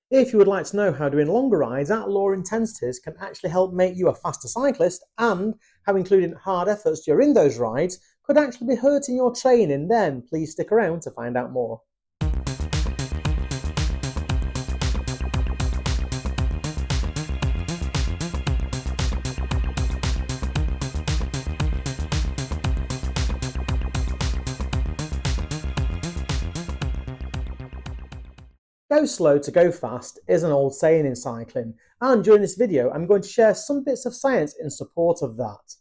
If you would like to know how doing longer rides at lower intensities can actually help make you a faster cyclist, and how including hard efforts during those rides could actually be hurting your training, then please stick around to find out more. Go slow to go fast is an old saying in cycling, and during this video I'm going to share some bits of science in support of that.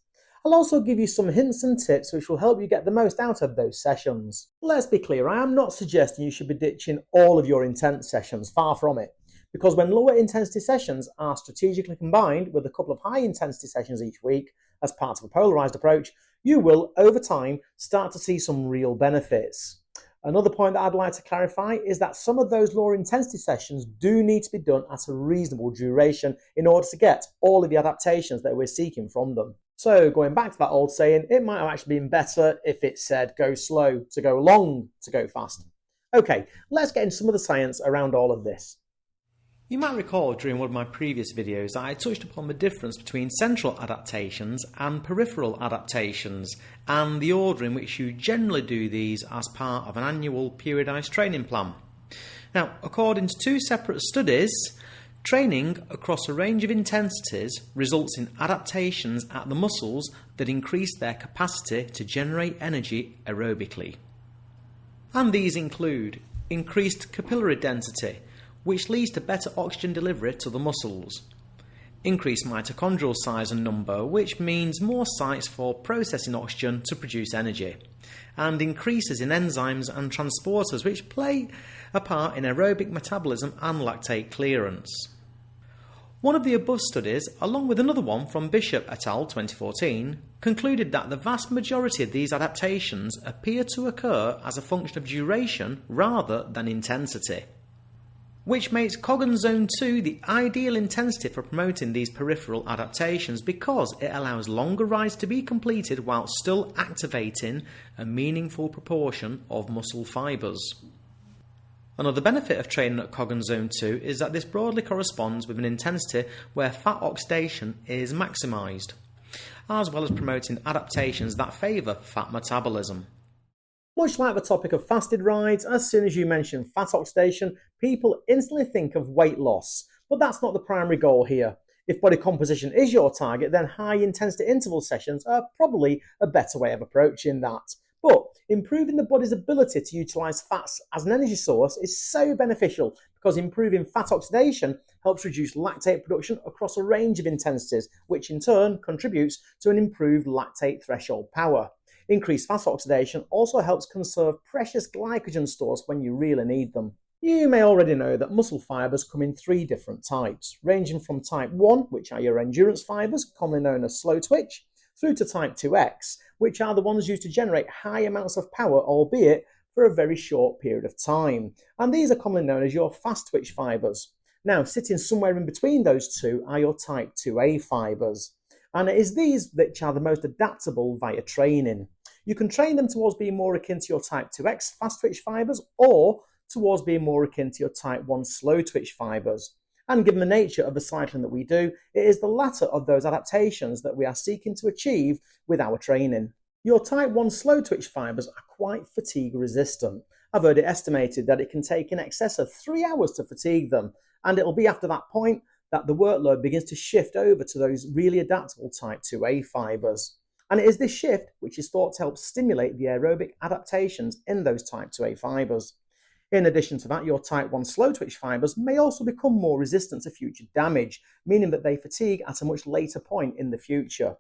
I'll also give you some hints and tips which will help you get the most out of those sessions. Let's be clear, I am not suggesting you should be ditching all of your intense sessions, far from it, because when lower intensity sessions are strategically combined with a couple of high intensity sessions each week as part of a polarised approach, you will, over time, start to see some real benefits. Another point that I'd like to clarify is that some of those lower intensity sessions do need to be done at a reasonable duration in order to get all of the adaptations that we're seeking from them. So going back to that old saying, it might have actually been better if it said go slow to go long to go fast. Okay, let's get into some of the science around all of this. You might recall during one of my previous videos that I touched upon the difference between central adaptations and peripheral adaptations, and the order in which you generally do these as part of an annual periodised training plan. Now, according to two separate studies, training across a range of intensities results in adaptations at the muscles that increase their capacity to generate energy aerobically. And these include increased capillary density, which leads to better oxygen delivery to the muscles. Increased mitochondrial size and number, which means more sites for processing oxygen to produce energy. And increases in enzymes and transporters, which play a part in aerobic metabolism and lactate clearance. One of the above studies, along with another one from Bishop et al. 2014, concluded that the vast majority of these adaptations appear to occur as a function of duration rather than intensity, which makes Coggan Zone 2 the ideal intensity for promoting these peripheral adaptations, because it allows longer rides to be completed while still activating a meaningful proportion of muscle fibres. Another benefit of training at Coggan Zone 2 is that this broadly corresponds with an intensity where fat oxidation is maximised, as well as promoting adaptations that favour fat metabolism. Much like the topic of fasted rides, as soon as you mention fat oxidation, people instantly think of weight loss, but that's not the primary goal here. If body composition is your target, then high intensity interval sessions are probably a better way of approaching that. But improving the body's ability to utilise fats as an energy source is so beneficial, because improving fat oxidation helps reduce lactate production across a range of intensities, which in turn contributes to an improved lactate threshold power. Increased fat oxidation also helps conserve precious glycogen stores when you really need them. You may already know that muscle fibres come in three different types, ranging from type 1, which are your endurance fibres, commonly known as slow twitch, through to type 2X, which are the ones used to generate high amounts of power, albeit for a very short period of time. And these are commonly known as your fast twitch fibres. Now, sitting somewhere in between those two are your type 2A fibres. And it is these which are the most adaptable via training. You can train them towards being more akin to your type 2X fast twitch fibres, or towards being more akin to your type 1 slow twitch fibres. And given the nature of the cycling that we do, it is the latter of those adaptations that we are seeking to achieve with our training. Your type 1 slow twitch fibres are quite fatigue resistant. I've heard it estimated that it can take in excess of 3 hours to fatigue them, and it'll be after that point that the workload begins to shift over to those really adaptable type 2A fibres. And it is this shift which is thought to help stimulate the aerobic adaptations in those type 2A fibres. In addition to that, your type 1 slow twitch fibres may also become more resistant to future damage, meaning that they fatigue at a much later point in the future.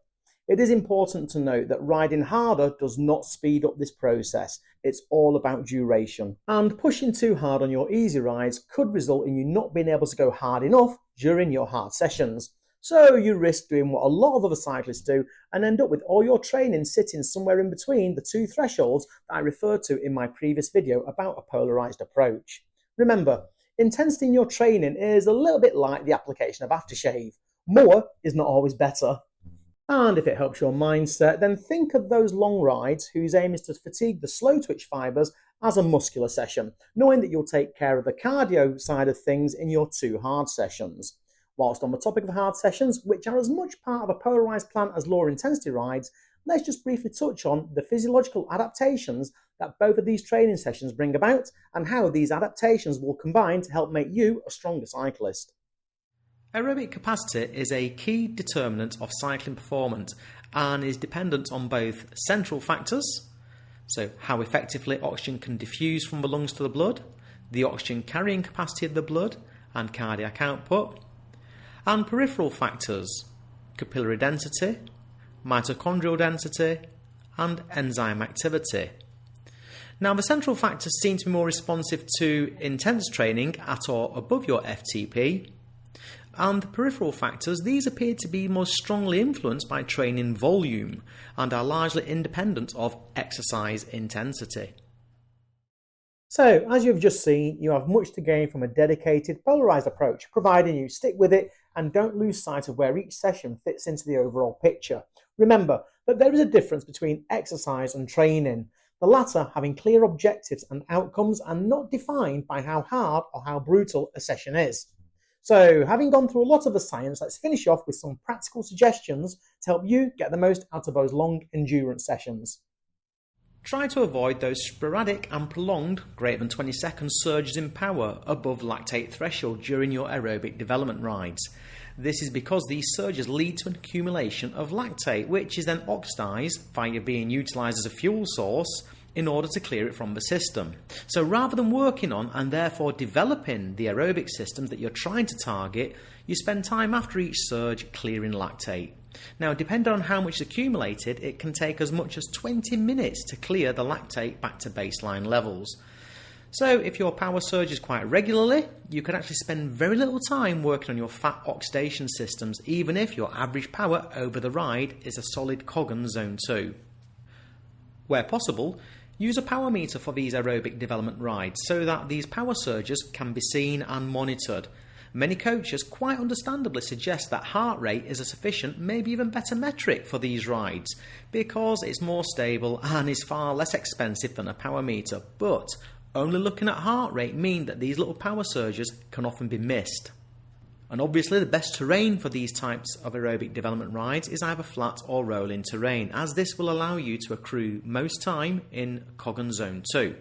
It is important to note that riding harder does not speed up this process. It's all about duration. And pushing too hard on your easy rides could result in you not being able to go hard enough during your hard sessions. So you risk doing what a lot of other cyclists do and end up with all your training sitting somewhere in between the two thresholds that I referred to in my previous video about a polarised approach. Remember, intensity in your training is a little bit like the application of aftershave. More is not always better. And if it helps your mindset, then think of those long rides whose aim is to fatigue the slow twitch fibers as a muscular session, knowing that you'll take care of the cardio side of things in your 2 hard sessions. Whilst on the topic of hard sessions, which are as much part of a polarized plan as lower intensity rides, let's just briefly touch on the physiological adaptations that both of these training sessions bring about and how these adaptations will combine to help make you a stronger cyclist. Aerobic capacity is a key determinant of cycling performance and is dependent on both central factors, so how effectively oxygen can diffuse from the lungs to the blood, the oxygen carrying capacity of the blood and cardiac output, and peripheral factors, capillary density, mitochondrial density and enzyme activity. Now, the central factors seem to be more responsive to intense training at or above your FTP, and the peripheral factors, these appear to be most strongly influenced by training volume and are largely independent of exercise intensity. So, as you've just seen, you have much to gain from a dedicated, polarised approach, providing you stick with it and don't lose sight of where each session fits into the overall picture. Remember that there is a difference between exercise and training, the latter having clear objectives and outcomes and not defined by how hard or how brutal a session is. So, having gone through a lot of the science, let's finish off with some practical suggestions to help you get the most out of those long endurance sessions. Try to avoid those sporadic and prolonged greater than 20-second surges in power above lactate threshold during your aerobic development rides. This is because these surges lead to an accumulation of lactate, which is then oxidised via being utilised as a fuel source in order to clear it from the system. So rather than working on and therefore developing the aerobic systems that you're trying to target, you spend time after each surge clearing lactate. Now, depending on how much is accumulated, it can take as much as 20 minutes to clear the lactate back to baseline levels. So if your power surges quite regularly, you can actually spend very little time working on your fat oxidation systems, even if your average power over the ride is a solid Coggan zone 2. Where possible, use a power meter for these aerobic development rides so that these power surges can be seen and monitored. Many coaches quite understandably suggest that heart rate is a sufficient, maybe even better metric for these rides because it's more stable and is far less expensive than a power meter, but only looking at heart rate means that these little power surges can often be missed. And obviously the best terrain for these types of aerobic development rides is either flat or rolling terrain, as this will allow you to accrue most time in Coggan Zone 2.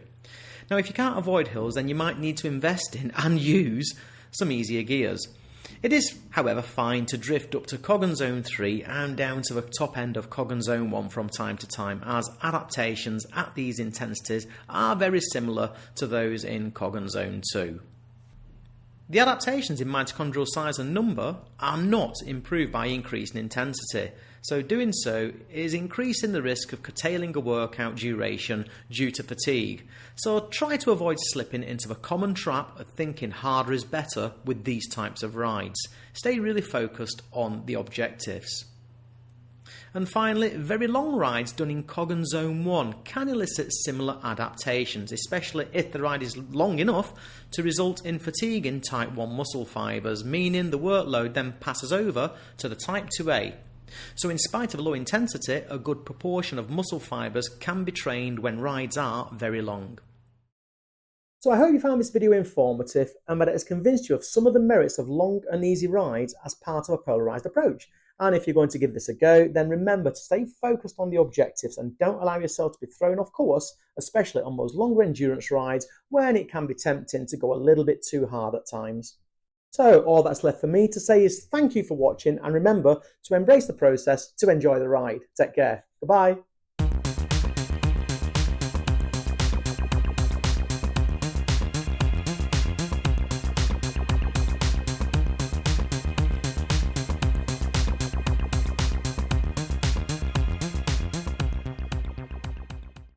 Now, if you can't avoid hills, then you might need to invest in and use some easier gears. It is, however, fine to drift up to Coggan Zone 3 and down to the top end of Coggan Zone 1 from time to time, as adaptations at these intensities are very similar to those in Coggan Zone 2. The adaptations in mitochondrial size and number are not improved by increasing intensity, so doing so is increasing the risk of curtailing a workout duration due to fatigue. So try to avoid slipping into the common trap of thinking harder is better with these types of rides. Stay really focused on the objectives. And finally, very long rides done in Coggan Zone 1 can elicit similar adaptations, especially if the ride is long enough to result in fatigue in type 1 muscle fibres, meaning the workload then passes over to the type 2A. So in spite of low intensity, a good proportion of muscle fibres can be trained when rides are very long. So I hope you found this video informative and that it has convinced you of some of the merits of long and easy rides as part of a polarised approach. And if you're going to give this a go, then remember to stay focused on the objectives and don't allow yourself to be thrown off course, especially on those longer endurance rides when it can be tempting to go a little bit too hard at times. So all that's left for me to say is thank you for watching and remember to embrace the process to enjoy the ride. Take care. Goodbye.